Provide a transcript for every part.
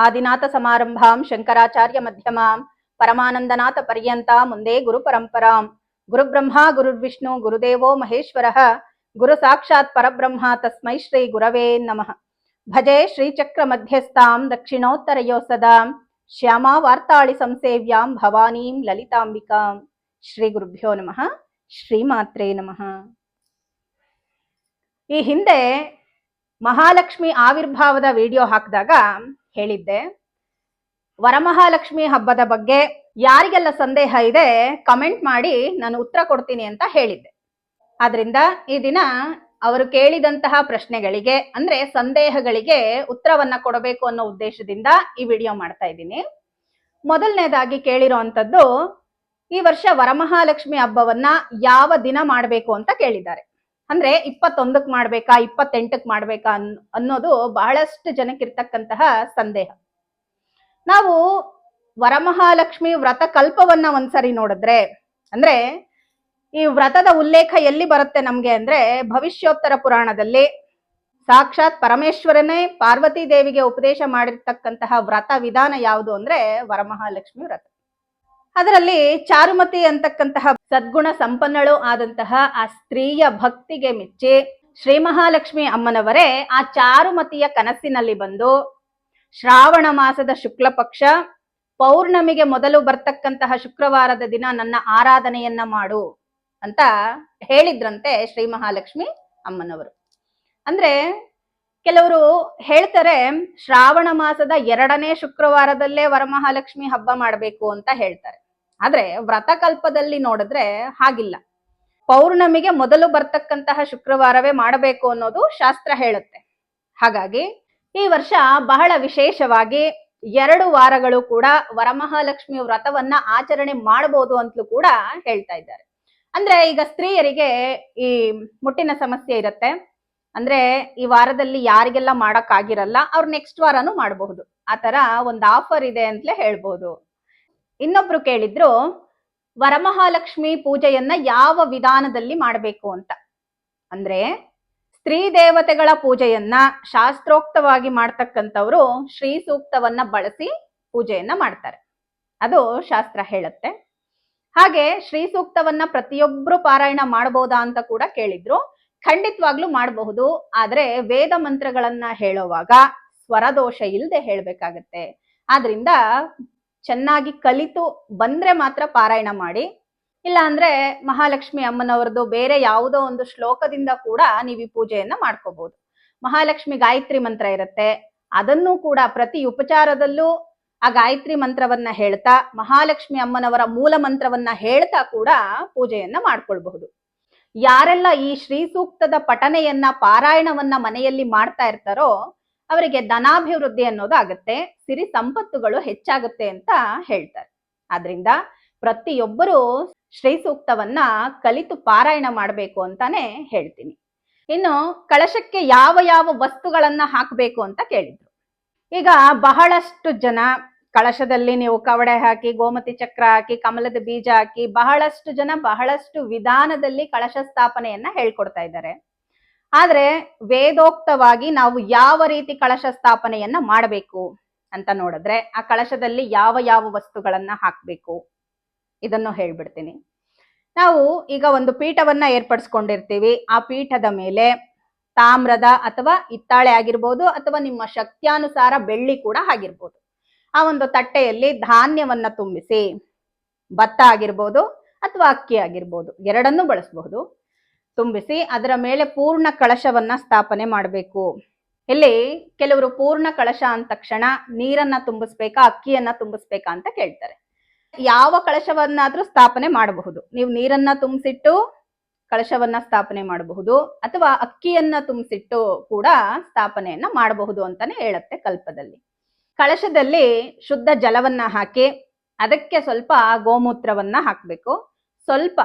ಆದಿನಾಥ ಸಮಾರಂಭಾಂ ಶಂಕರಾಚಾರ್ಯ ಮಧ್ಯಮಾಂ ಪರಮಾನಂದನಾಥ ಪರ್ಯಂತಾಂ ಮುಂದೆ ಗುರು ಪರಂಪರಾಂ. ಗುರುಬ್ರಹ್ಮ ಗುರುರ್ವಿಷ್ಣು ಗುರುದೇವೋ ಮಹೇಶ್ವರಃ ಗುರು ಸಾಕ್ಷಾತ್ ಪರಬ್ರಹ್ಮ ತಸ್ಮೈ ಶ್ರೀ ಗುರವೇ ನಮಃ. ಭಜೆ ಶ್ರೀಚಕ್ರ ಮಧ್ಯಸ್ಥಾಂ ದಕ್ಷಿಣೋತ್ತರಯೋ ಸದಾಂ ಶ್ಯಾಮಾ ವಾರ್ತಾಳಿ ಸಂಸೇವ್ಯಾಂ ಭವಾನೀಂ ಲಲಿತಾಂಬಿಕಾಂ. ಶ್ರೀ ಗುರುಭ್ಯೋ ನಮಃ. ಶ್ರೀಮಾತ್ರೇ ನಮಃ. ಈ ಹಿಂದೆ ಮಹಾಲಕ್ಷ್ಮಿ ಆವಿರ್ಭಾವದ ವಿಡಿಯೋ ಹಾಕಿದಾಗ ಹೇಳಿದ್ದೆ, ವರಮಹಾಲಕ್ಷ್ಮಿ ಹಬ್ಬದ ಬಗ್ಗೆ ಯಾರಿಗೆಲ್ಲ ಸಂದೇಹ ಇದೆ ಕಮೆಂಟ್ ಮಾಡಿ ನಾನು ಉತ್ತರ ಕೊಡ್ತೀನಿ ಅಂತ ಹೇಳಿದ್ದೆ. ಆದ್ರಿಂದ ಈ ದಿನ ಅವರು ಕೇಳಿದಂತಹ ಪ್ರಶ್ನೆಗಳಿಗೆ ಅಂದ್ರೆ ಸಂದೇಹಗಳಿಗೆ ಉತ್ತರವನ್ನ ಕೊಡಬೇಕು ಅನ್ನೋ ಉದ್ದೇಶದಿಂದ ಈ ವಿಡಿಯೋ ಮಾಡ್ತಾ ಇದ್ದೀನಿ. ಮೊದಲನೇದಾಗಿ ಕೇಳಿರೋಂಥದ್ದು, ಈ ವರ್ಷ ವರಮಹಾಲಕ್ಷ್ಮಿ ಹಬ್ಬವನ್ನ ಯಾವ ದಿನ ಮಾಡಬೇಕು ಅಂತ ಕೇಳಿದ್ದಾರೆ. ಅಂದ್ರೆ 21ಕ್ಕೆ ಮಾಡ್ಬೇಕಾ 28ಕ್ಕೆ ಮಾಡ್ಬೇಕಾ ಅನ್ನೋದು ಬಹಳಷ್ಟು ಜನಕ್ಕಿರ್ತಕ್ಕಂತಹ ಸಂದೇಹ. ನಾವು ವರಮಹಾಲಕ್ಷ್ಮಿ ವ್ರತ ಕಲ್ಪವನ್ನ ಒಂದ್ಸರಿ ನೋಡಿದ್ರೆ, ಅಂದ್ರೆ ಈ ವ್ರತದ ಉಲ್ಲೇಖ ಎಲ್ಲಿ ಬರುತ್ತೆ ನಮ್ಗೆ ಅಂದ್ರೆ ಭವಿಷ್ಯೋತ್ತರ ಪುರಾಣದಲ್ಲಿ ಸಾಕ್ಷಾತ್ ಪರಮೇಶ್ವರನೇ ಪಾರ್ವತಿ ದೇವಿಗೆ ಉಪದೇಶ ಮಾಡಿರ್ತಕ್ಕಂತಹ ವ್ರತ ವಿಧಾನ ಯಾವುದು ಅಂದ್ರೆ ವರಮಹಾಲಕ್ಷ್ಮಿ ವ್ರತ. ಅದರಲ್ಲಿ ಚಾರುಮತಿ ಅಂತಕ್ಕಂತಹ ಸದ್ಗುಣ ಸಂಪನ್ನಳು ಆದಂತಹ ಆ ಸ್ತ್ರೀಯ ಭಕ್ತಿಗೆ ಮೆಚ್ಚಿ ಶ್ರೀ ಮಹಾಲಕ್ಷ್ಮಿ ಅಮ್ಮನವರೇ ಆ ಚಾರುಮತಿಯ ಕನಸಿನಲ್ಲಿ ಬಂದು ಶ್ರಾವಣ ಮಾಸದ ಶುಕ್ಲ ಪಕ್ಷ ಪೌರ್ಣಮಿಗೆ ಮೊದಲು ಬರ್ತಕ್ಕಂತಹ ಶುಕ್ರವಾರದ ದಿನ ನನ್ನ ಆರಾಧನೆಯನ್ನ ಮಾಡು ಅಂತ ಹೇಳಿದ್ರಂತೆ ಶ್ರೀ ಮಹಾಲಕ್ಷ್ಮಿ ಅಮ್ಮನವರು. ಅಂದ್ರೆ ಕೆಲವರು ಹೇಳ್ತಾರೆ ಶ್ರಾವಣ ಮಾಸದ 2ನೇ ಶುಕ್ರವಾರದಲ್ಲೇ ವರಮಹಾಲಕ್ಷ್ಮಿ ಹಬ್ಬ ಮಾಡಬೇಕು ಅಂತ ಹೇಳ್ತಾರೆ. ಆದ್ರೆ ವ್ರತಕಲ್ಪದಲ್ಲಿ ನೋಡಿದ್ರೆ ಹಾಗಿಲ್ಲ. ಪೌರ್ಣಮಿಗೆ ಮೊದಲು ಬರ್ತಕ್ಕಂತಹ ಶುಕ್ರವಾರವೇ ಮಾಡಬೇಕು ಅನ್ನೋದು ಶಾಸ್ತ್ರ ಹೇಳುತ್ತೆ. ಹಾಗಾಗಿ ಈ ವರ್ಷ ಬಹಳ ವಿಶೇಷವಾಗಿ 2 ವಾರಗಳು ಕೂಡ ವರಮಹಾಲಕ್ಷ್ಮಿ ವ್ರತವನ್ನ ಆಚರಣೆ ಮಾಡಬಹುದು ಅಂತಲೂ ಕೂಡ ಹೇಳ್ತಾ ಇದ್ದಾರೆ. ಅಂದ್ರೆ ಈಗ ಸ್ತ್ರೀಯರಿಗೆ ಈ ಮುಟ್ಟಿನ ಸಮಸ್ಯೆ ಇರುತ್ತೆ. ಅಂದ್ರೆ ಈ ವಾರದಲ್ಲಿ ಯಾರಿಗೆಲ್ಲ ಮಾಡಕ್ ಆಗಿರಲ್ಲ ಅವ್ರು ನೆಕ್ಸ್ಟ್ ವಾರನೂ ಮಾಡಬಹುದು. ಆತರ ಒಂದು ಆಫರ್ ಇದೆ ಅಂತಲೇ ಹೇಳ್ಬೋದು. ಇನ್ನೊಬ್ರು ಕೇಳಿದ್ರು, ವರಮಹಾಲಕ್ಷ್ಮಿ ಪೂಜೆಯನ್ನ ಯಾವ ವಿಧಾನದಲ್ಲಿ ಮಾಡಬೇಕು ಅಂತ. ಅಂದ್ರೆ ಸ್ತ್ರೀ ದೇವತೆಗಳ ಪೂಜೆಯನ್ನ ಶಾಸ್ತ್ರೋಕ್ತವಾಗಿ ಮಾಡ್ತಕ್ಕಂಥವ್ರು ಶ್ರೀ ಸೂಕ್ತವನ್ನ ಬಳಸಿ ಪೂಜೆಯನ್ನ ಮಾಡ್ತಾರೆ, ಅದು ಶಾಸ್ತ್ರ ಹೇಳುತ್ತೆ. ಹಾಗೆ ಶ್ರೀ ಸೂಕ್ತವನ್ನ ಪ್ರತಿಯೊಬ್ರು ಪಾರಾಯಣ ಮಾಡಬಹುದಾ ಅಂತ ಕೂಡ ಕೇಳಿದ್ರು. ಖಂಡಿತವಾಗ್ಲೂ ಮಾಡಬಹುದು. ಆದ್ರೆ ವೇದ ಮಂತ್ರಗಳನ್ನ ಹೇಳುವಾಗ ಸ್ವರದೋಷ ಇಲ್ಲದೆ ಹೇಳ್ಬೇಕಾಗತ್ತೆ. ಆದ್ರಿಂದ ಚೆನ್ನಾಗಿ ಕಲಿತು ಬಂದ್ರೆ ಮಾತ್ರ ಪಾರಾಯಣ ಮಾಡಿ. ಇಲ್ಲ ಅಂದ್ರೆ ಮಹಾಲಕ್ಷ್ಮಿ ಅಮ್ಮನವರದು ಬೇರೆ ಯಾವುದೋ ಒಂದು ಶ್ಲೋಕದಿಂದ ಕೂಡ ನೀವು ಈ ಪೂಜೆಯನ್ನ ಮಾಡ್ಕೋಬಹುದು. ಮಹಾಲಕ್ಷ್ಮಿ ಗಾಯತ್ರಿ ಮಂತ್ರ ಇರುತ್ತೆ, ಅದನ್ನು ಕೂಡ ಪ್ರತಿ ಉಪಚಾರದಲ್ಲೂ ಆ ಗಾಯತ್ರಿ ಮಂತ್ರವನ್ನ ಹೇಳ್ತಾ ಮಹಾಲಕ್ಷ್ಮಿ ಅಮ್ಮನವರ ಮೂಲ ಮಂತ್ರವನ್ನ ಹೇಳ್ತಾ ಕೂಡ ಪೂಜೆಯನ್ನ ಮಾಡ್ಕೊಳ್ಬಹುದು. ಯಾರೆಲ್ಲ ಈ ಶ್ರೀ ಸೂಕ್ತದ ಪಠನೆಯನ್ನ ಪಾರಾಯಣವನ್ನ ಮನೆಯಲ್ಲಿ ಮಾಡ್ತಾ ಇರ್ತಾರೋ ಅವರಿಗೆ ಧನಾಭಿವೃದ್ಧಿ ಅನ್ನೋದು ಆಗುತ್ತೆ, ಸಿರಿ ಸಂಪತ್ತುಗಳು ಹೆಚ್ಚಾಗುತ್ತೆ ಅಂತ ಹೇಳ್ತಾರೆ. ಆದ್ರಿಂದ ಪ್ರತಿಯೊಬ್ಬರು ಶ್ರೀ ಸೂಕ್ತವನ್ನ ಕಲಿತು ಪಾರಾಯಣ ಮಾಡಬೇಕು ಅಂತಾನೆ ಹೇಳ್ತೀನಿ. ಇನ್ನು ಕಳಶಕ್ಕೆ ಯಾವ ಯಾವ ವಸ್ತುಗಳನ್ನ ಹಾಕಬೇಕು ಅಂತ ಕೇಳಿದ್ರು. ಈಗ ಬಹಳಷ್ಟು ಜನ ಕಳಶದಲ್ಲಿ ನೀವು ಕವಡೆ ಹಾಕಿ, ಗೋಮತಿ ಚಕ್ರ ಹಾಕಿ, ಕಮಲದ ಬೀಜ ಹಾಕಿ, ಬಹಳಷ್ಟು ಜನ ಬಹಳಷ್ಟು ವಿಧಾನದಲ್ಲಿ ಕಳಶ ಸ್ಥಾಪನೆಯನ್ನ ಹೇಳ್ಕೊಡ್ತಾ ಇದ್ದಾರೆ. ಆದ್ರೆ ವೇದೋಕ್ತವಾಗಿ ನಾವು ಯಾವ ರೀತಿ ಕಳಶ ಸ್ಥಾಪನೆಯನ್ನ ಮಾಡಬೇಕು ಅಂತ ನೋಡಿದ್ರೆ ಆ ಕಳಶದಲ್ಲಿ ಯಾವ ಯಾವ ವಸ್ತುಗಳನ್ನ ಹಾಕ್ಬೇಕು ಇದನ್ನು ಹೇಳ್ಬಿಡ್ತೀನಿ. ನಾವು ಈಗ ಒಂದು ಪೀಠವನ್ನ ಏರ್ಪಡಿಸ್ಕೊಂಡಿರ್ತೀವಿ. ಆ ಪೀಠದ ಮೇಲೆ ತಾಮ್ರದ ಅಥವಾ ಹಿತ್ತಾಳೆ ಆಗಿರ್ಬೋದು ಅಥವಾ ನಿಮ್ಮ ಶಕ್ತ್ಯಾನುಸಾರ ಬೆಳ್ಳಿ ಕೂಡ ಆಗಿರ್ಬೋದು, ಆ ಒಂದು ತಟ್ಟೆಯಲ್ಲಿ ಧಾನ್ಯವನ್ನ ತುಂಬಿಸಿ, ಭತ್ತ ಆಗಿರ್ಬೋದು ಅಥವಾ ಅಕ್ಕಿ ಆಗಿರ್ಬೋದು, ಎರಡನ್ನೂ ಬಳಸಬಹುದು, ತುಂಬಿಸಿ ಅದರ ಮೇಲೆ ಪೂರ್ಣ ಕಳಶವನ್ನ ಸ್ಥಾಪನೆ ಮಾಡಬೇಕು. ಇಲ್ಲಿ ಕೆಲವರು ಪೂರ್ಣ ಕಳಶ ಅಂದ ತಕ್ಷಣ ನೀರನ್ನ ತುಂಬಿಸ್ಬೇಕಾ ಅಕ್ಕಿಯನ್ನ ತುಂಬಿಸ್ಬೇಕಾ ಅಂತ ಕೇಳ್ತಾರೆ. ಯಾವ ಕಳಶವನ್ನಾದ್ರೂ ಸ್ಥಾಪನೆ ಮಾಡಬಹುದು. ನೀವು ನೀರನ್ನ ತುಂಬಿಸಿಟ್ಟು ಕಳಶವನ್ನ ಸ್ಥಾಪನೆ ಮಾಡಬಹುದು ಅಥವಾ ಅಕ್ಕಿಯನ್ನ ತುಂಬಿಸಿಟ್ಟು ಕೂಡ ಸ್ಥಾಪನೆಯನ್ನ ಮಾಡಬಹುದು ಅಂತಾನೆ ಹೇಳುತ್ತೆ ಕಲ್ಪದಲ್ಲಿ. ಕಳಶದಲ್ಲಿ ಶುದ್ಧ ಜಲವನ್ನ ಹಾಕಿ ಅದಕ್ಕೆ ಸ್ವಲ್ಪ ಗೋಮೂತ್ರವನ್ನ ಹಾಕಬೇಕು, ಸ್ವಲ್ಪ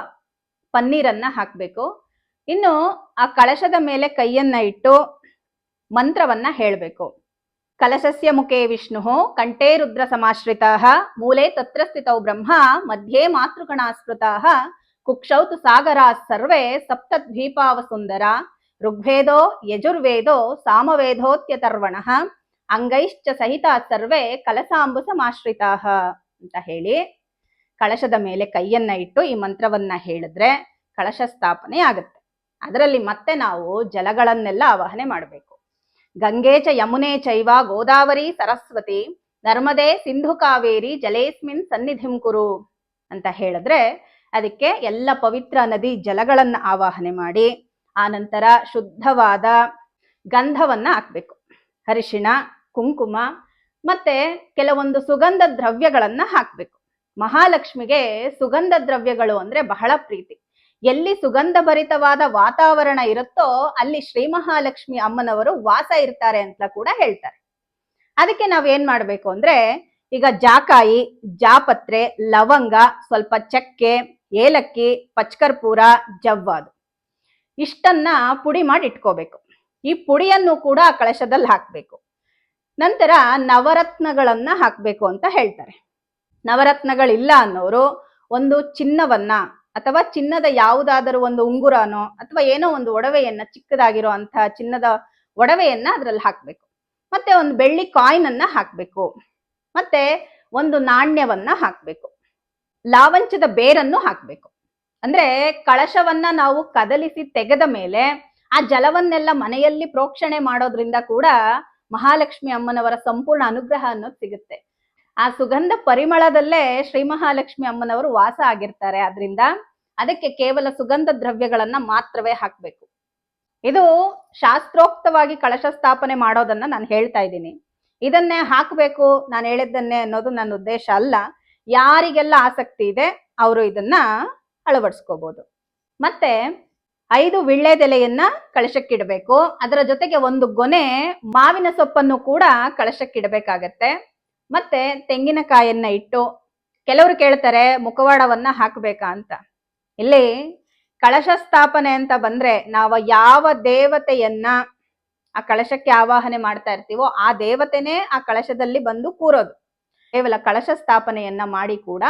ಪನ್ನೀರನ್ನ ಹಾಕಬೇಕು. ಇನ್ನು ಆ ಕಳಶದ ಮೇಲೆ ಕೈಯನ್ನ ಇಟ್ಟು ಮಂತ್ರವನ್ನ ಹೇಳಬೇಕು. ಕಲಶಸ್ಯ ಮುಖೇ ವಿಷ್ಣು ಕಂಠೇ ರುದ್ರ ಸಮಾಶ್ರಿತಾಃ ಮೂಲೆ ತತ್ರ ಸ್ಥಿತೌ ಬ್ರಹ್ಮ ಮಧ್ಯೆ ಮಾತೃಗಣಾ ಸ್ಮೃತಾಃ ಕುಕ್ಷೌತು ಸಾಗರಾ ಸರ್ವೇ ಸಪ್ತದ್ವೀಪಾವ ಸುಂದರ ಋಗ್ವೇದೋ ಯಜುರ್ವೇದೋ ಸಾಮವೇದೋತ್ಯತರ್ವಣಃ ಅಂಗೈಶ್ಚ ಸಹಿತ ಸರ್ವೇ ಕಲಸಾಂಬುಸಮಾಶ್ರಿತಾಃ ಅಂತ ಹೇಳಿ ಕಳಶದ ಮೇಲೆ ಕೈಯನ್ನ ಇಟ್ಟು ಈ ಮಂತ್ರವನ್ನ ಹೇಳಿದ್ರೆ ಕಳಶ ಸ್ಥಾಪನೆ ಆಗುತ್ತೆ. ಅದರಲ್ಲಿ ಮತ್ತೆ ನಾವು ಜಲಗಳನ್ನೆಲ್ಲ ಆವಾಹನೆ ಮಾಡಬೇಕು. ಗಂಗೆ ಚ ಯಮುನೆ ಚೈವ ಗೋದಾವರಿ ಸರಸ್ವತಿ ನರ್ಮದೆ ಸಿಂಧು ಕಾವೇರಿ ಜಲೇಸ್ಮಿನ್ ಸನ್ನಿಧಿಂ ಕುರು ಅಂತ ಹೇಳಿದ್ರೆ ಅದಕ್ಕೆ ಎಲ್ಲ ಪವಿತ್ರ ನದಿ ಜಲಗಳನ್ನ ಆವಾಹನೆ ಮಾಡಿ ಆ ನಂತರ ಶುದ್ಧವಾದ ಗಂಧವನ್ನ ಹಾಕ್ಬೇಕು. ಅರಿಶಿಣ, ಕುಂಕುಮ ಮತ್ತೆ ಕೆಲವೊಂದು ಸುಗಂಧ ದ್ರವ್ಯಗಳನ್ನ ಹಾಕ್ಬೇಕು. ಮಹಾಲಕ್ಷ್ಮಿಗೆ ಸುಗಂಧ ದ್ರವ್ಯಗಳು ಅಂದ್ರೆ ಬಹಳ ಪ್ರೀತಿ. ಎಲ್ಲಿ ಸುಗಂಧ ಭರಿತವಾದ ವಾತಾವರಣ ಇರುತ್ತೋ ಅಲ್ಲಿ ಶ್ರೀ ಮಹಾಲಕ್ಷ್ಮಿ ಅಮ್ಮನವರು ವಾಸ ಇರ್ತಾರೆ ಅಂತ ಕೂಡ ಹೇಳ್ತಾರೆ. ಅದಕ್ಕೆ ನಾವೇನ್ ಮಾಡ್ಬೇಕು ಅಂದ್ರೆ ಈಗ ಜಾಕಾಯಿ, ಜಾಪತ್ರೆ, ಲವಂಗ, ಸ್ವಲ್ಪ ಚಕ್ಕೆ, ಏಲಕ್ಕಿ, ಪಚ್ಕರ್ಪೂರ, ಜವ್ವಾದು ಇಷ್ಟನ್ನ ಪುಡಿ ಮಾಡಿ ಇಟ್ಕೋಬೇಕು. ಈ ಪುಡಿಯನ್ನು ಕೂಡ ಕಳಶದಲ್ಲಿ ಹಾಕ್ಬೇಕು. ನಂತರ ನವರತ್ನಗಳನ್ನ ಹಾಕ್ಬೇಕು ಅಂತ ಹೇಳ್ತಾರೆ. ನವರತ್ನಗಳಿಲ್ಲ ಅನ್ನೋರು ಒಂದು ಚಿನ್ನವನ್ನ ಅಥವಾ ಚಿನ್ನದ ಯಾವುದಾದರೂ ಒಂದು ಉಂಗುರನೋ ಅಥವಾ ಏನೋ ಒಂದು ಒಡವೆಯನ್ನ, ಚಿಕ್ಕದಾಗಿರೋ ಅಂತಹ ಚಿನ್ನದ ಒಡವೆಯನ್ನ ಅದ್ರಲ್ಲಿ ಹಾಕ್ಬೇಕು. ಮತ್ತೆ ಒಂದು ಬೆಳ್ಳಿ ಕಾಯಿನ್ ಅನ್ನ ಹಾಕ್ಬೇಕು. ಮತ್ತೆ ಒಂದು ನಾಣ್ಯವನ್ನ ಹಾಕ್ಬೇಕು. ಲಾವಂಚದ ಬೇರನ್ನು ಹಾಕ್ಬೇಕು. ಅಂದ್ರೆ ಕಳಶವನ್ನ ನಾವು ಕದಲಿಸಿ ತೆಗೆದ ಮೇಲೆ ಆ ಜಲವನ್ನೆಲ್ಲ ಮನೆಯಲ್ಲಿ ಪ್ರೋಕ್ಷಣೆ ಮಾಡೋದ್ರಿಂದ ಕೂಡ ಮಹಾಲಕ್ಷ್ಮಿ ಅಮ್ಮನವರ ಸಂಪೂರ್ಣ ಅನುಗ್ರಹ ಅನ್ನೋದು ಸಿಗುತ್ತೆ. ಆ ಸುಗಂಧ ಪರಿಮಳದಲ್ಲೇ ಶ್ರೀ ಮಹಾಲಕ್ಷ್ಮಿ ಅಮ್ಮನವರು ವಾಸ ಆಗಿರ್ತಾರೆ. ಆದ್ರಿಂದ ಅದಕ್ಕೆ ಕೇವಲ ಸುಗಂಧ ದ್ರವ್ಯಗಳನ್ನ ಮಾತ್ರವೇ ಹಾಕ್ಬೇಕು. ಇದು ಶಾಸ್ತ್ರೋಕ್ತವಾಗಿ ಕಳಶ ಸ್ಥಾಪನೆ ಮಾಡೋದನ್ನ ನಾನು ಹೇಳ್ತಾ ಇದ್ದೀನಿ. ಇದನ್ನೇ ಹಾಕ್ಬೇಕು ನಾನು ಹೇಳಿದ್ದನ್ನೇ ಅನ್ನೋದು ನನ್ನ ಉದ್ದೇಶ ಅಲ್ಲ. ಯಾರಿಗೆಲ್ಲ ಆಸಕ್ತಿ ಇದೆ ಅವರು ಇದನ್ನ ಅಳವಡಿಸ್ಕೋಬಹುದು. ಮತ್ತೆ 5 ವಿಳ್ಳೆದೆಲೆಯನ್ನ ಕಳಶಕ್ಕಿಡಬೇಕು. ಅದರ ಜೊತೆಗೆ ಒಂದು ಗೊನೆ ಮಾವಿನ ಸೊಪ್ಪನ್ನು ಕೂಡ ಕಳಶಕ್ಕಿಡಬೇಕಾಗತ್ತೆ. ಮತ್ತೆ ತೆಂಗಿನಕಾಯನ್ನ ಇಟ್ಟು, ಕೆಲವರು ಕೇಳ್ತಾರೆ ಮುಖವಾಡವನ್ನ ಹಾಕ್ಬೇಕಾ ಅಂತ. ಇಲ್ಲಿ ಕಳಶ ಸ್ಥಾಪನೆ ಅಂತ ಬಂದ್ರೆ ನಾವು ಯಾವ ದೇವತೆಯನ್ನ ಆ ಕಳಶಕ್ಕೆ ಆವಾಹನೆ ಮಾಡ್ತಾ ಇರ್ತೀವೋ ಆ ದೇವತೆನೇ ಆ ಕಳಶದಲ್ಲಿ ಬಂದು ಕೂರೋದು. ಕೇವಲ ಕಳಶ ಸ್ಥಾಪನೆಯನ್ನ ಮಾಡಿ ಕೂಡ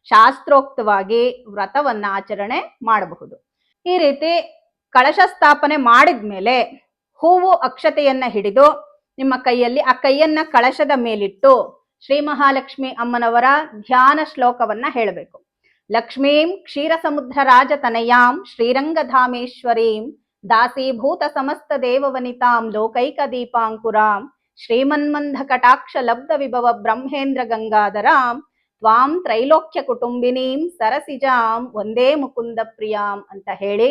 ಶಾಸ್ತ್ರೋಕ್ತವಾಗಿ ವ್ರತವನ್ನ ಆಚರಣೆ ಮಾಡಬಹುದು. ಈ ರೀತಿ ಕಳಶ ಸ್ಥಾಪನೆ ಮಾಡಿದ್ಮೇಲೆ ಹೂವು ಅಕ್ಷತೆಯನ್ನ ಹಿಡಿದು ನಿಮ್ಮ ಕೈಯಲ್ಲಿ ಆ ಕೈಯನ್ನ ಕಳಶದ ಮೇಲಿಟ್ಟು ಶ್ರೀ ಮಹಾಲಕ್ಷ್ಮಿ ಅಮ್ಮನವರ ಧ್ಯಾನ ಶ್ಲೋಕವನ್ನ ಹೇಳಬೇಕು. ಲಕ್ಷ್ಮೀಂ ಕ್ಷೀರ ಸಮುದ್ರ ರಾಜ ತನಯಾಂ ಶ್ರೀರಂಗಧಾಮೇಶ್ವರೀಂ ದಾಸೀಭೂತ ಸಮಸ್ತ ದೇವವನಿತಾಂ ಲೋಕೈಕ ದೀಪಾಂಕುರಾಂ ಶ್ರೀಮನ್ಮಂಧ ಕಟಾಕ್ಷ ಲಬ್ಧ ವಿಭವ ಬ್ರಹ್ಮೇಂದ್ರ ಗಂಗಾಧರಾಂ ತ್ವಾಂ ತ್ರೈಲೋಕ್ಯ ಕುಟುಂಬಿನೀಂ ಸರಸಿಜಾಂ ಒಂದೇ ಮುಕುಂದ ಪ್ರಿಯಾಂ ಅಂತ ಹೇಳಿ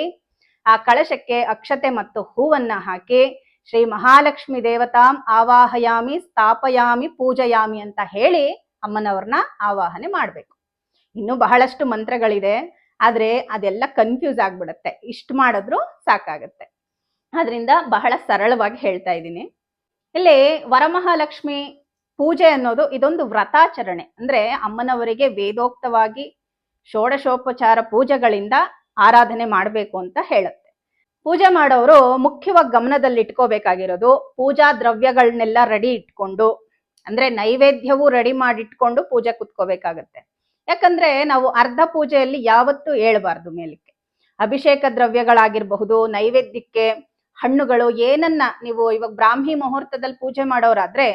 ಆ ಕಳಶಕ್ಕೆ ಅಕ್ಷತೆ ಮತ್ತು ಹೂವನ್ನ ಹಾಕಿ ಶ್ರೀ ಮಹಾಲಕ್ಷ್ಮಿ ದೇವತಾಂ ಆವಾಹಯಾಮಿ ಸ್ಥಾಪಯಾಮಿ ಪೂಜಯಾಮಿ ಅಂತ ಹೇಳಿ ಅಮ್ಮನವ್ರನ್ನ ಆವಾಹನೆ ಮಾಡ್ಬೇಕು. ಇನ್ನು ಬಹಳಷ್ಟು ಮಂತ್ರಗಳಿದೆ, ಆದ್ರೆ ಅದೆಲ್ಲ ಕನ್ಫ್ಯೂಸ್ ಆಗ್ಬಿಡುತ್ತೆ. ಇಷ್ಟು ಮಾಡಿದ್ರು ಸಾಕಾಗತ್ತೆ. ಆದ್ರಿಂದ ಬಹಳ ಸರಳವಾಗಿ ಹೇಳ್ತಾ ಇದ್ದೀನಿ. ಇಲ್ಲಿ ವರಮಹಾಲಕ್ಷ್ಮಿ ಪೂಜೆ ಅನ್ನೋದು ಇದೊಂದು ವ್ರತಾಚರಣೆ. ಅಂದ್ರೆ ಅಮ್ಮನವರಿಗೆ ವೇದೋಕ್ತವಾಗಿ ಷೋಡಶೋಪಚಾರ ಪೂಜೆಗಳಿಂದ ಆರಾಧನೆ ಮಾಡಬೇಕು ಅಂತ ಹೇಳುತ್ತೆ. ಪೂಜೆ ಮಾಡೋರು ಮುಖ್ಯವಾಗಿ ಗಮನದಲ್ಲಿ ಇಟ್ಕೋಬೇಕಾಗಿರೋದು ಪೂಜಾ ದ್ರವ್ಯಗಳನ್ನೆಲ್ಲ ರೆಡಿ ಇಟ್ಕೊಂಡು, ಅಂದ್ರೆ ನೈವೇದ್ಯವೂ ರೆಡಿ ಮಾಡಿಟ್ಕೊಂಡು ಪೂಜೆ ಕುತ್ಕೋಬೇಕಾಗತ್ತೆ. ಯಾಕಂದ್ರೆ ನಾವು ಅರ್ಧ ಪೂಜೆಯಲ್ಲಿ ಯಾವತ್ತೂ ಏಳಬಾರ್ದು ಮೇಲಕ್ಕೆ. ಅಭಿಷೇಕ ದ್ರವ್ಯಗಳಾಗಿರಬಹುದು, ನೈವೇದ್ಯಕ್ಕೆ ಹಣ್ಣುಗಳು, ಏನನ್ನ ನೀವು ಇವಾಗ ಬ್ರಾಹ್ಮಿ ಮುಹೂರ್ತದಲ್ಲಿ ಪೂಜೆ ಮಾಡೋರಾದ್ರೆ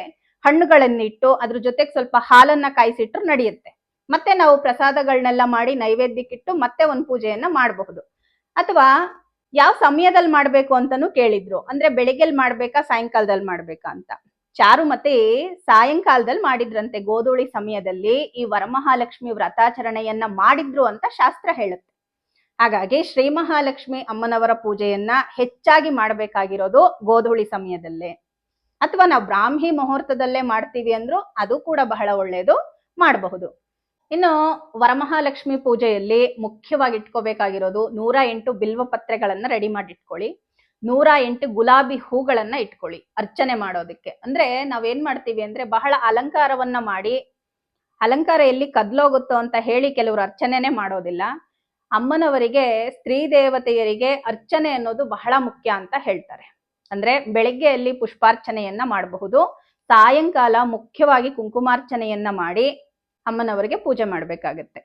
ಹಣ್ಣುಗಳನ್ನಿಟ್ಟು ಅದ್ರ ಜೊತೆಗೆ ಸ್ವಲ್ಪ ಹಾಲನ್ನ ಕಾಯಿಸಿಟ್ರು ನಡೆಯುತ್ತೆ. ಮತ್ತೆ ನಾವು ಪ್ರಸಾದಗಳನ್ನೆಲ್ಲ ಮಾಡಿ ನೈವೇದ್ಯಕ್ಕಿಟ್ಟು ಮತ್ತೆ ಒಂದು ಪೂಜೆಯನ್ನ ಮಾಡಬಹುದು. ಅಥವಾ ಯಾವ ಸಮಯದಲ್ಲಿ ಮಾಡ್ಬೇಕು ಅಂತಾನು ಕೇಳಿದ್ರು. ಅಂದ್ರೆ ಬೆಳಿಗ್ಗೆಲ್ ಮಾಡ್ಬೇಕಾ ಸಾಯಂಕಾಲದಲ್ಲಿ ಮಾಡ್ಬೇಕಾ ಅಂತ. ಚಾರುಮತಿ ಸಾಯಂಕಾಲದಲ್ಲಿ ಮಾಡಿದ್ರಂತೆ, ಗೋಧೂಳಿ ಸಮಯದಲ್ಲಿ ಈ ವರಮಹಾಲಕ್ಷ್ಮಿ ವ್ರತಾಚರಣೆಯನ್ನ ಮಾಡಿದ್ರು ಅಂತ ಶಾಸ್ತ್ರ ಹೇಳುತ್ತೆ. ಹಾಗಾಗಿ ಶ್ರೀ ಮಹಾಲಕ್ಷ್ಮಿ ಅಮ್ಮನವರ ಪೂಜೆಯನ್ನ ಹೆಚ್ಚಾಗಿ ಮಾಡಬೇಕಾಗಿರೋದು ಗೋಧೂಳಿ ಸಮಯದಲ್ಲೇ. ಅಥವಾ ನಾವು ಬ್ರಾಹ್ಮಿ ಮುಹೂರ್ತದಲ್ಲೇ ಮಾಡ್ತೀವಿ ಅಂದ್ರೂ ಅದು ಕೂಡ ಬಹಳ ಒಳ್ಳೆಯದು, ಮಾಡಬಹುದು. ಇನ್ನು ವರಮಹಾಲಕ್ಷ್ಮಿ ಪೂಜೆಯಲ್ಲಿ ಮುಖ್ಯವಾಗಿ ಇಟ್ಕೋಬೇಕಾಗಿರೋದು 108 ಬಿಲ್ವ ಪತ್ರೆಗಳನ್ನ ರೆಡಿ ಮಾಡಿ ಇಟ್ಕೊಳ್ಳಿ. 108 ಗುಲಾಬಿ ಹೂಗಳನ್ನ ಇಟ್ಕೊಳ್ಳಿ ಅರ್ಚನೆ ಮಾಡೋದಕ್ಕೆ. ಅಂದ್ರೆ ನಾವೇನ್ ಮಾಡ್ತೀವಿ ಅಂದ್ರೆ ಬಹಳ ಅಲಂಕಾರವನ್ನ ಮಾಡಿ, ಅಲಂಕಾರ ಎಲ್ಲಿ ಕದ್ಲೋಗುತ್ತೋ ಅಂತ ಹೇಳಿ ಕೆಲವರು ಅರ್ಚನೆನೇ ಮಾಡೋದಿಲ್ಲ. ಅಮ್ಮನವರಿಗೆ, ಸ್ತ್ರೀ ದೇವತೆಯರಿಗೆ ಅರ್ಚನೆ ಅನ್ನೋದು ಬಹಳ ಮುಖ್ಯ ಅಂತ ಹೇಳ್ತಾರೆ. ಅಂದ್ರೆ ಬೆಳಗ್ಗೆಯಲ್ಲಿ ಪುಷ್ಪಾರ್ಚನೆಯನ್ನ ಮಾಡಬಹುದು, ಸಾಯಂಕಾಲ ಮುಖ್ಯವಾಗಿ ಕುಂಕುಮಾರ್ಚನೆಯನ್ನ ಮಾಡಿ ಅಮ್ಮನವರಿಗೆ ಪೂಜೆ ಮಾಡ್ಬೇಕಾಗತ್ತೆ.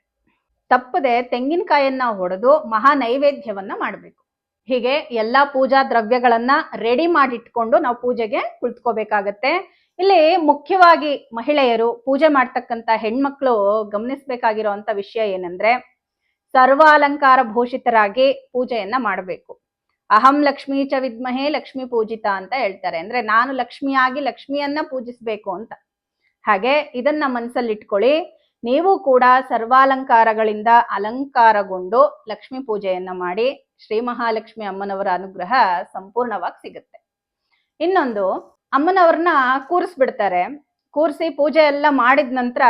ತಪ್ಪದೆ ತೆಂಗಿನಕಾಯನ್ನ ಹೊಡೆದು ಮಹಾ ನೈವೇದ್ಯವನ್ನ ಮಾಡಬೇಕು. ಹೀಗೆ ಎಲ್ಲಾ ಪೂಜಾ ದ್ರವ್ಯಗಳನ್ನ ರೆಡಿ ಮಾಡಿಟ್ಕೊಂಡು ನಾವು ಪೂಜೆಗೆ ಕುಳಿತುಕೋಬೇಕಾಗತ್ತೆ. ಇಲ್ಲಿ ಮುಖ್ಯವಾಗಿ ಮಹಿಳೆಯರು ಪೂಜೆ ಮಾಡ್ತಕ್ಕಂತ ಹೆಣ್ಮಕ್ಳು ಗಮನಿಸ್ಬೇಕಾಗಿರುವಂತ ವಿಷಯ ಏನಂದ್ರೆ ಸರ್ವಾಲಂಕಾರ ಭೂಷಿತರಾಗಿ ಪೂಜೆಯನ್ನ ಮಾಡಬೇಕು. ಅಹಂ ಲಕ್ಷ್ಮೀ ಚ ವಿದ್ಮಹೇ ಲಕ್ಷ್ಮೀ ಪೂಜಿತ ಅಂತ ಹೇಳ್ತಾರೆ. ಅಂದ್ರೆ ನಾನು ಲಕ್ಷ್ಮಿಯಾಗಿ ಲಕ್ಷ್ಮಿಯನ್ನ ಪೂಜಿಸ್ಬೇಕು ಅಂತ. ಹಾಗೆ ಇದನ್ನ ಮನಸ್ಸಲ್ಲಿ ಇಟ್ಕೊಳ್ಳಿ. ನೀವು ಕೂಡ ಸರ್ವಾಲಂಕಾರಗಳಿಂದ ಅಲಂಕಾರಗೊಂಡು ಲಕ್ಷ್ಮೀ ಪೂಜೆಯನ್ನ ಮಾಡಿ ಶ್ರೀ ಮಹಾಲಕ್ಷ್ಮಿ ಅಮ್ಮನವರ ಅನುಗ್ರಹ ಸಂಪೂರ್ಣವಾಗಿ ಸಿಗುತ್ತೆ. ಇನ್ನೊಂದು, ಅಮ್ಮನವ್ರನ್ನ ಕೂರಿಸ್ಬಿಡ್ತಾರೆ. ಕೂರಿಸಿ ಪೂಜೆ ಎಲ್ಲ ಮಾಡಿದ ನಂತರ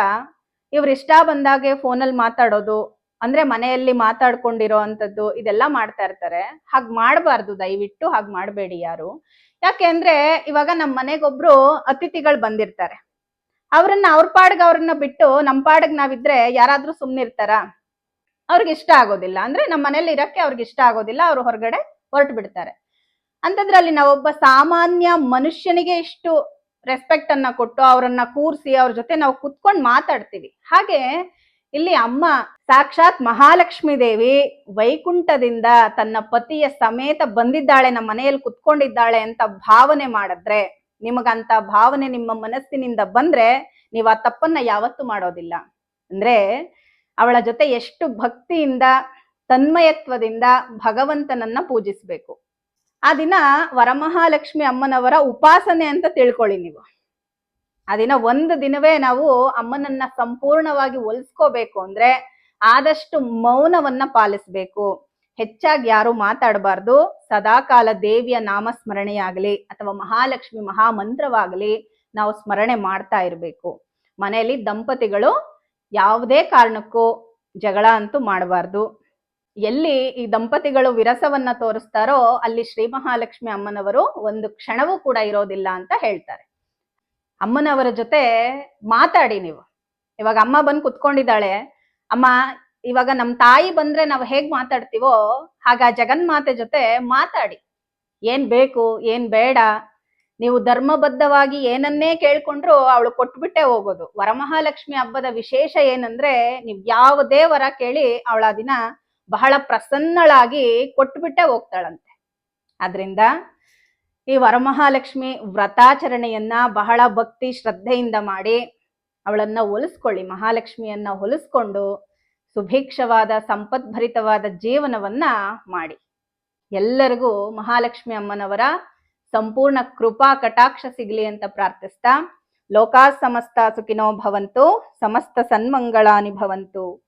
ಇವ್ರ ಇಷ್ಟ ಬಂದಾಗೆ ಫೋನಲ್ಲಿ ಮಾತಾಡೋದು, ಅಂದ್ರೆ ಮನೆಯಲ್ಲಿ ಮಾತಾಡ್ಕೊಂಡಿರೋ ಅಂತದ್ದು ಇದೆಲ್ಲ ಮಾಡ್ತಾ ಇರ್ತಾರೆ. ಹಾಗ್ ಮಾಡಬಾರ್ದು, ದಯವಿಟ್ಟು ಹಾಗ್ ಮಾಡಬೇಡಿ ಯಾರು. ಯಾಕೆ ಅಂದ್ರೆ ಇವಾಗ ನಮ್ಮ ಮನೆಗೊಬ್ರು ಅತಿಥಿಗಳು ಬಂದಿರ್ತಾರೆ. ಅವ್ರ ಪಾಡ್ಗೆ ಅವ್ರನ್ನ ಬಿಟ್ಟು ನಮ್ಮ ಪಾಡ್ಗೆ ನಾವಿದ್ರೆ ಯಾರಾದ್ರೂ ಸುಮ್ನಿರ್ತಾರ? ಅವ್ರಿಗೆ ಇಷ್ಟ ಆಗೋದಿಲ್ಲ. ಅಂದ್ರೆ ನಮ್ಮ ಮನೇಲಿ ಇರಕ್ಕೆ ಅವ್ರಿಗೆ ಇಷ್ಟ ಆಗೋದಿಲ್ಲ, ಅವ್ರು ಹೊರಗಡೆ ಹೊರಟು ಬಿಡ್ತಾರೆ. ಅಂತದ್ರಲ್ಲಿ ನಾವೊಬ್ಬ ಸಾಮಾನ್ಯ ಮನುಷ್ಯನಿಗೆ ಇಷ್ಟು ರೆಸ್ಪೆಕ್ಟ್ ಅನ್ನ ಕೊಟ್ಟು ಅವರನ್ನ ಕೂರಿಸಿ ಅವ್ರ ಜೊತೆ ನಾವು ಕುತ್ಕೊಂಡು ಮಾತಾಡ್ತೀವಿ. ಹಾಗೆ ಇಲ್ಲಿ ಅಮ್ಮ ಸಾಕ್ಷಾತ್ ಮಹಾಲಕ್ಷ್ಮೀ ದೇವಿ ವೈಕುಂಠದಿಂದ ತನ್ನ ಪತಿಯ ಸಮೇತ ಬಂದಿದ್ದಾಳೆ, ನಮ್ಮ ಮನೆಯಲ್ಲಿ ಕುತ್ಕೊಂಡಿದ್ದಾಳೆ ಅಂತ ಭಾವನೆ ಮಾಡಿದ್ರೆ, ನಿಮಗಂತ ಭಾವನೆ ನಿಮ್ಮ ಮನಸ್ಸಿನಿಂದ ಬಂದ್ರೆ ನೀವು ಆ ತಪ್ಪನ್ನ ಯಾವತ್ತೂ ಮಾಡೋದಿಲ್ಲ. ಅಂದ್ರೆ ಅವಳ ಜೊತೆ ಎಷ್ಟು ಭಕ್ತಿಯಿಂದ ತನ್ಮಯತ್ವದಿಂದ ಭಗವಂತನನ್ನ ಪೂಜಿಸ್ಬೇಕು. ಆ ದಿನ ವರಮಹಾಲಕ್ಷ್ಮಿ ಅಮ್ಮನವರ ಉಪಾಸನೆ ಅಂತ ತಿಳ್ಕೊಳ್ಳಿ ನೀವು. ಆ ದಿನ ಒಂದು ದಿನವೇ ನಾವು ಅಮ್ಮನನ್ನ ಸಂಪೂರ್ಣವಾಗಿ ಒಲಿಸ್ಕೋಬೇಕು ಅಂದ್ರೆ ಆದಷ್ಟು ಮೌನವನ್ನ ಪಾಲಿಸ್ಬೇಕು. ಹೆಚ್ಚಾಗಿ ಯಾರು ಮಾತಾಡಬಾರ್ದು. ಸದಾಕಾಲ ದೇವಿಯ ನಾಮಸ್ಮರಣೆಯಾಗಲಿ ಅಥವಾ ಮಹಾಲಕ್ಷ್ಮಿ ಮಹಾಮಂತ್ರವಾಗಲಿ ನಾವು ಸ್ಮರಣೆ ಮಾಡ್ತಾ ಇರಬೇಕು. ಮನೆಯಲ್ಲಿ ದಂಪತಿಗಳು ಯಾವುದೇ ಕಾರಣಕ್ಕೂ ಜಗಳ ಅಂತೂ ಮಾಡಬಾರ್ದು. ಎಲ್ಲಿ ಈ ದಂಪತಿಗಳು ವಿರಸವನ್ನ ತೋರಿಸ್ತಾರೋ ಅಲ್ಲಿ ಶ್ರೀ ಮಹಾಲಕ್ಷ್ಮಿ ಅಮ್ಮನವರು ಒಂದು ಕ್ಷಣವೂ ಕೂಡ ಇರೋದಿಲ್ಲ ಅಂತ ಹೇಳ್ತಾರೆ. ಅಮ್ಮನವರ ಜೊತೆ ಮಾತಾಡಿ ನೀವು. ಇವಾಗ ಅಮ್ಮ ಬಂದು ಕುತ್ಕೊಂಡಿದ್ದಾಳೆ, ಅಮ್ಮ ಇವಾಗ ನಮ್ಮ ತಾಯಿ ಬಂದ್ರೆ ನಾವು ಹೇಗ್ ಮಾತಾಡ್ತೀವೋ ಹಾಗ ಜಗನ್ಮಾತೆ ಜೊತೆ ಮಾತಾಡಿ. ಏನ್ ಬೇಕು ಏನ್ ಬೇಡ ನೀವು ಧರ್ಮಬದ್ಧವಾಗಿ ಏನನ್ನೇ ಕೇಳ್ಕೊಂಡ್ರು ಅವಳು ಕೊಟ್ಬಿಟ್ಟೆ ಹೋಗೋದು. ವರಮಹಾಲಕ್ಷ್ಮಿ ಹಬ್ಬದ ವಿಶೇಷ ಏನಂದ್ರೆ ನೀವು ಯಾವುದೇ ವರ ಕೇಳಿ ಅವಳ ದಿನ ಬಹಳ ಪ್ರಸನ್ನಳಾಗಿ ಕೊಟ್ಬಿಟ್ಟೆ ಹೋಗ್ತಾಳಂತೆ. ಆದ್ರಿಂದ ಈ ವರಮಹಾಲಕ್ಷ್ಮಿ ವ್ರತಾಚರಣೆಯನ್ನ ಬಹಳ ಭಕ್ತಿ ಶ್ರದ್ಧೆಯಿಂದ ಮಾಡಿ ಅವಳನ್ನ ಹೊಲಿಸ್ಕೊಳ್ಳಿ. ಮಹಾಲಕ್ಷ್ಮಿಯನ್ನ ಹೊಲಿಸ್ಕೊಂಡು ಸುಭಿಕ್ಷವಾದ ಸಂಪದ್ಭರಿತವಾದ ಜೀವನವನ್ನ ಮಾಡಿ. ಎಲ್ಲರಿಗೂ ಮಹಾಲಕ್ಷ್ಮಿ ಅಮ್ಮನವರ ಸಂಪೂರ್ಣ ಕೃಪಾ ಕಟಾಕ್ಷ ಸಿಗ್ಲಿ ಅಂತ ಪ್ರಾರ್ಥಿಸ್ತಾ, ಲೋಕಾ ಸಮಸ್ತ ಸುಖಿನೋ ಭವಂತು, ಸಮಸ್ತ ಸನ್ಮಂಗಳಾನಿ ಭವಂತು.